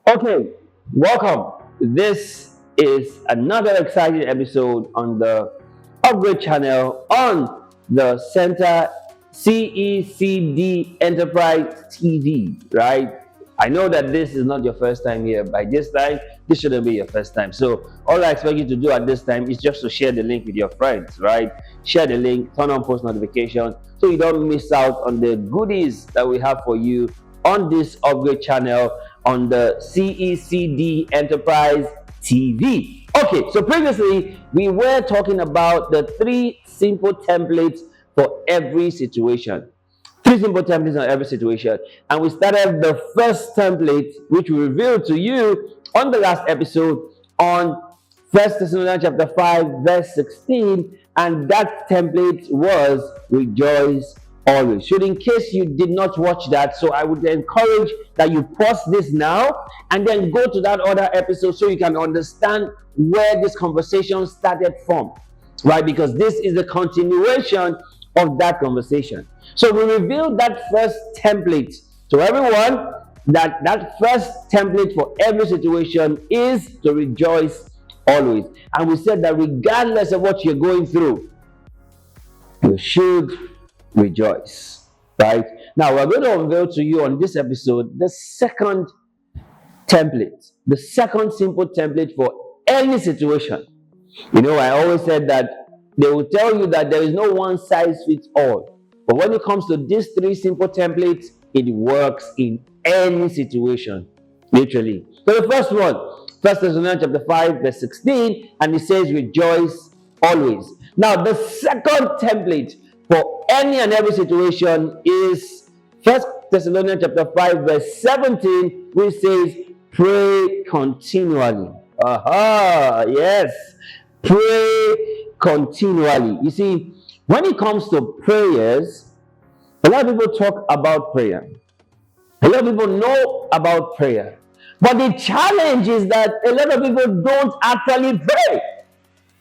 Okay, welcome. This is another exciting episode on the Upgrade channel on the Center-ECD Enterprise TV, right? I know that this is not your first time here. By this time, this shouldn't be your first time. So all I expect you to do at this time is just to share the link with your friends, right? Share the link, turn on post notifications so you don't miss out on the goodies that we have for you on this Upgrade channel on the CECD Enterprise TV. Okay, so previously we were talking about the three simple templates for every situation. Three simple templates on every situation. And we started the first template, which we revealed to you on the last episode on 1 Thessalonians chapter 5, verse 16. And that template was rejoice always. So in case you did not watch that, so I would encourage that you pause this now and then go to that other episode so you can understand where this conversation started from, right? Because this is the continuation of that conversation. So we revealed that first template to everyone, that first template for every situation is to rejoice always. And we said that regardless of what you're going through, you should rejoice, right? Now we're going to unveil to you on this episode the second template, the second simple template for any situation. You know, I always said that they will tell you that there is no one size fits all. But when it comes to these three simple templates, it works in any situation, literally. So the first one, 1 Thessalonians chapter 5, verse 16, and it says, rejoice always. Now, the second template for any and every situation is 1 Thessalonians chapter 5, verse 17, which says, pray continually. Yes. Pray continually. You see, when it comes to prayers, a lot of people talk about prayer. A lot of people know about prayer. But the challenge is that a lot of people don't actually pray.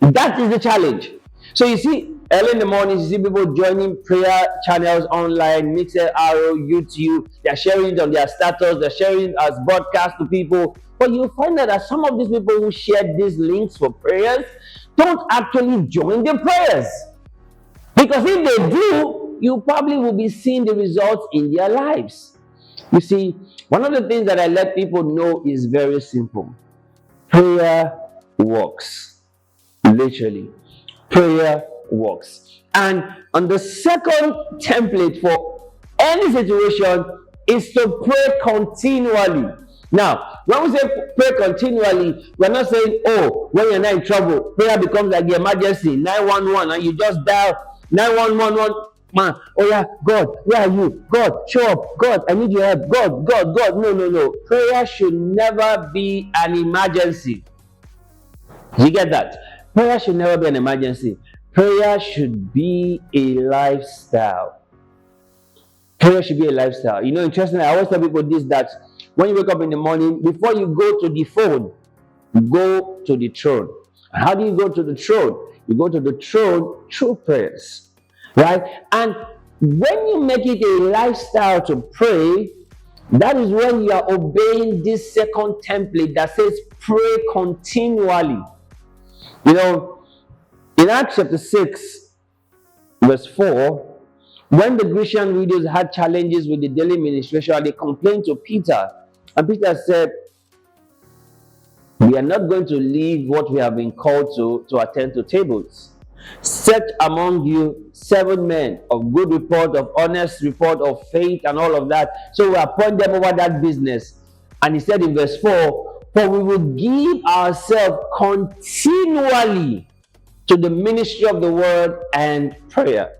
That is the challenge. So you see, early in the morning, you see people joining prayer channels online, Mixer, Arrow, YouTube. They're sharing it on their status. They're sharing it as broadcast to people. But you'll find that some of these people who share these links for prayers don't actually join the prayers. Because if they do, you probably will be seeing the results in their lives. You see, one of the things that I let people know is very simple. Prayer works. Literally. Prayer works. And on the second template for any situation is to pray continually. Now, when we say pray continually, we're not saying, oh, when you're not in trouble, prayer becomes like the emergency, 911, and you just dial 911, man, oh yeah, God, where are you? God, show up. God, I need your help. God. No. Prayer should never be an emergency. You get that? Prayer should never be an emergency. Prayer should be a lifestyle. Prayer should be a lifestyle. You know, interestingly, I always tell people this, that when you wake up in the morning, before you go to the phone, go to the throne. And how do you go to the throne? You go to the throne through prayers, right? And when you make it a lifestyle to pray, that is when you are obeying this second template that says pray continually. You know, in Acts chapter 6, verse 4, when the Grecian widows had challenges with the daily ministration, they complained to Peter. And Peter said, we are not going to leave what we have been called to attend to tables. Set among you 7 men of good report, of honest report, of faith, and all of that. So we appoint them over that business. And he said in verse 4, for we will give ourselves continually to the ministry of the word and prayer.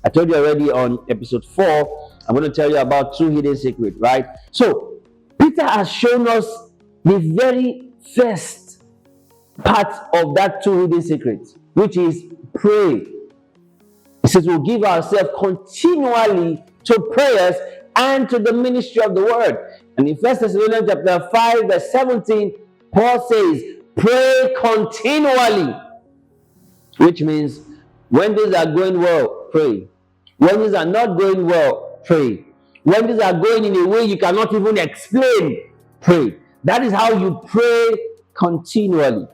I told you already on episode 4, I'm going to tell you about 2 hidden secrets, right? So, Peter has shown us the very first part of that 2 hidden secrets, which is pray. He says we'll give ourselves continually to prayers and to the ministry of the word. And in 1 Thessalonians chapter 5, verse 17, Paul says, pray continually. Which means when things are going well, pray. When things are not going well, pray. When things are going in a way you cannot even explain, pray. That is how you pray continually,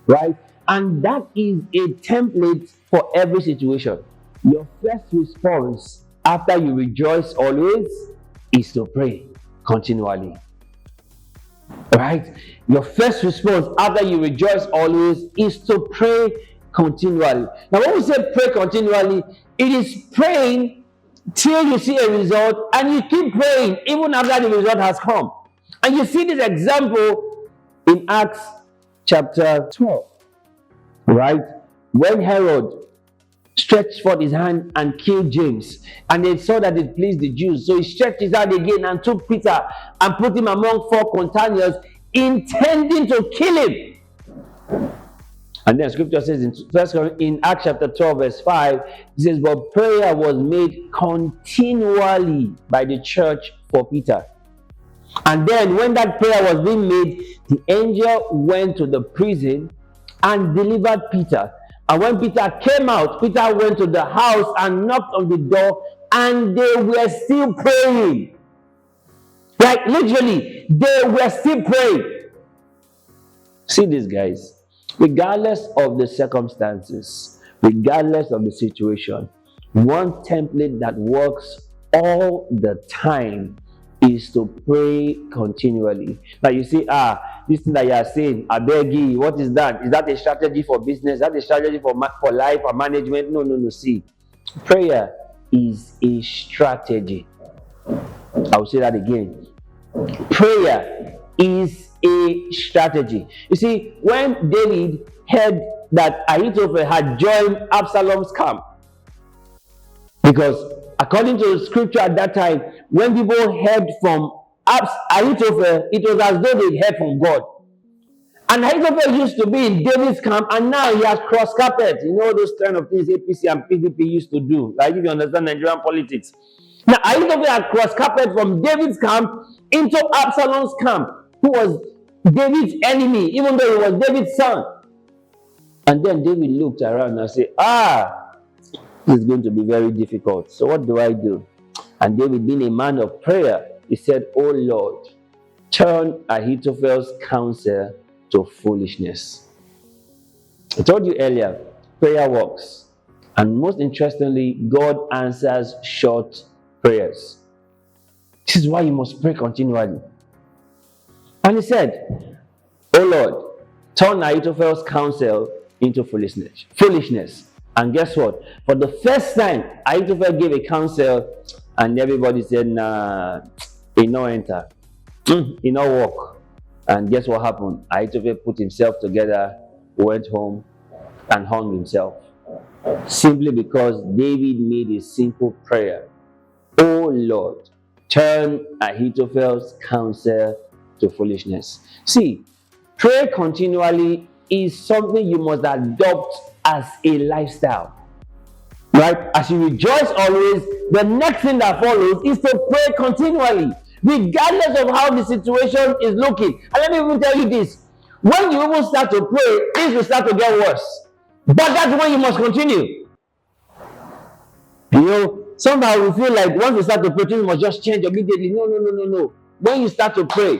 right? And that is a template for every situation. Your first response after you rejoice always is to pray continually. Right? Your first response after you rejoice always is to pray continually. Now, when we say pray continually, it is praying till you see a result, and you keep praying even after the result has come. And you see this example in Acts chapter 12, right? When Herod stretched forth his hand and killed James, and they saw that it pleased the Jews, so he stretched his hand again and took Peter and put him among 4 companions, intending to kill him. And then scripture says in Acts chapter 12 verse 5, it says, but prayer was made continually by the church for Peter. And then when that prayer was being made, the angel went to the prison and delivered Peter. And when Peter came out, Peter went to the house and knocked on the door, and they were still praying. Like literally, they were still praying. See this, guys. Regardless of the circumstances, regardless of the situation, one template that works all the time is to pray continually. Now you see, this thing that you are saying, I beg you, what is that? Is that a strategy for business? Is that a strategy for life or management? No. See, prayer is a strategy. I will say that again. Prayer is a strategy. You see, when David heard that Ahithophel had joined Absalom's camp, because according to the scripture at that time, when people heard from Ahithophel, it was as though they heard from God. And Ahithophel used to be in David's camp, and now he has crossed carpet. You know those kind of things APC and PDP used to do, like if you understand Nigerian politics. Now Ahithophel had crossed carpet from David's camp into Absalom's camp, who was David's enemy, even though he was David's son. And then David looked around and said, this is going to be very difficult. So what do I do? And David, being a man of prayer, he said, oh Lord, turn Ahithophel's counsel to foolishness. I told you earlier, prayer works. And most interestingly, God answers short prayers. This is why you must pray continually. And he said, oh Lord, turn Ahithophel's counsel into foolishness. And guess what? For the first time, Ahithophel gave a counsel, and everybody said, nah, he no enter. He no work. And guess what happened? Ahithophel put himself together, went home, and hung himself. Simply because David made a simple prayer. Oh Lord, turn Ahithophel's counsel to foolishness. See, pray continually is something you must adopt as a lifestyle. Right? As you rejoice always, the next thing that follows is to pray continually, regardless of how the situation is looking. And let me even tell you this. When you even start to pray, things will start to get worse. But that's when you must continue. You know, somehow we feel like once you start to pray, things must just change immediately. No. When you start to pray,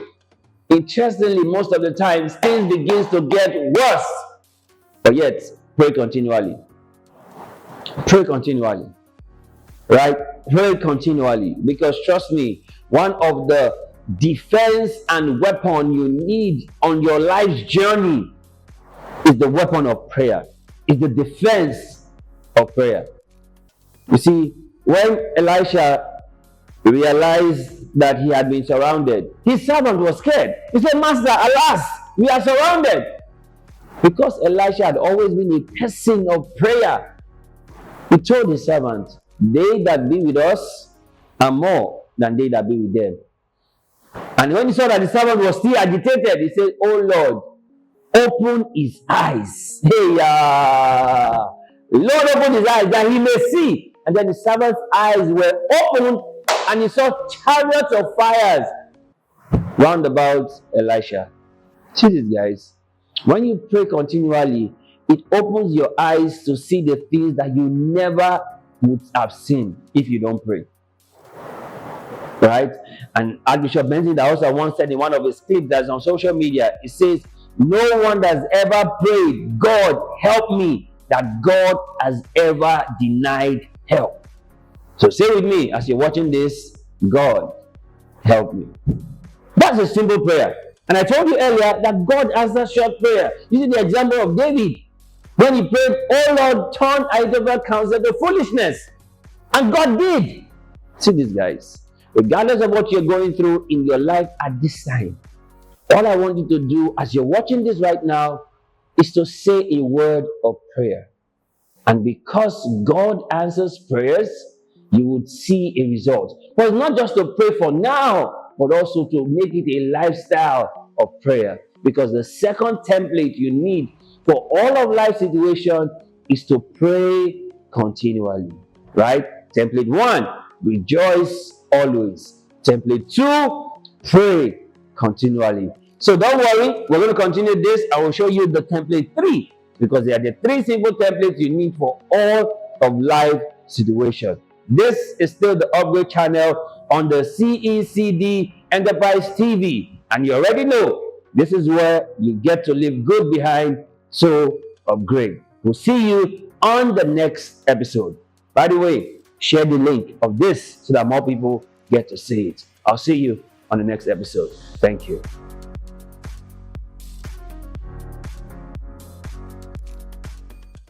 interestingly, most of the time, things begins to get worse. But yet, pray continually. Pray continually. Right? Pray continually. Because trust me, one of the defense and weapon you need on your life's journey is the weapon of prayer. It's the defense of prayer. You see, when Elisha realized that he had been surrounded, his servant was scared. He said, Master, alas, we are surrounded. Because Elisha had always been a person of prayer, he told his servant, they that be with us are more than they that be with them. And when he saw that the servant was still agitated, he said, oh Lord, open his eyes. Lord, open his eyes that he may see. And then the servant's eyes were opened, and he saw chariots of fires round about Elisha. See this, guys. When you pray continually, it opens your eyes to see the things that you never would have seen if you don't pray. right? And Archbishop Benson also once said in one of his clips that's on social media, he says, no one has ever prayed, God help me, that God has ever denied help. So say with me as you're watching this, God help me. That's a simple prayer. And I told you earlier that God answers short prayer. You see the example of David. When he prayed, oh Lord, turn Ahithophel's counsel to foolishness. And God did. See these guys. Regardless of what you're going through in your life at this time, all I want you to do as you're watching this right now is to say a word of prayer. And because God answers prayers, you would see a result. But it's not just to pray for now, but also to make it a lifestyle of prayer. Because the second template you need for all of life situation is to pray continually. Right? Template 1, rejoice always. Template 2, pray continually. So don't worry, we're going to continue this. I will show you the template 3 because they are the 3 simple templates you need for all of life situation. This is still the upgrade channel on the CECD Enterprise TV. And you already know this is where you get to leave good behind, so upgrade. We'll see you on the next episode. By the way, share the link of this so that more people get to see it. I'll see you on the next episode. Thank you.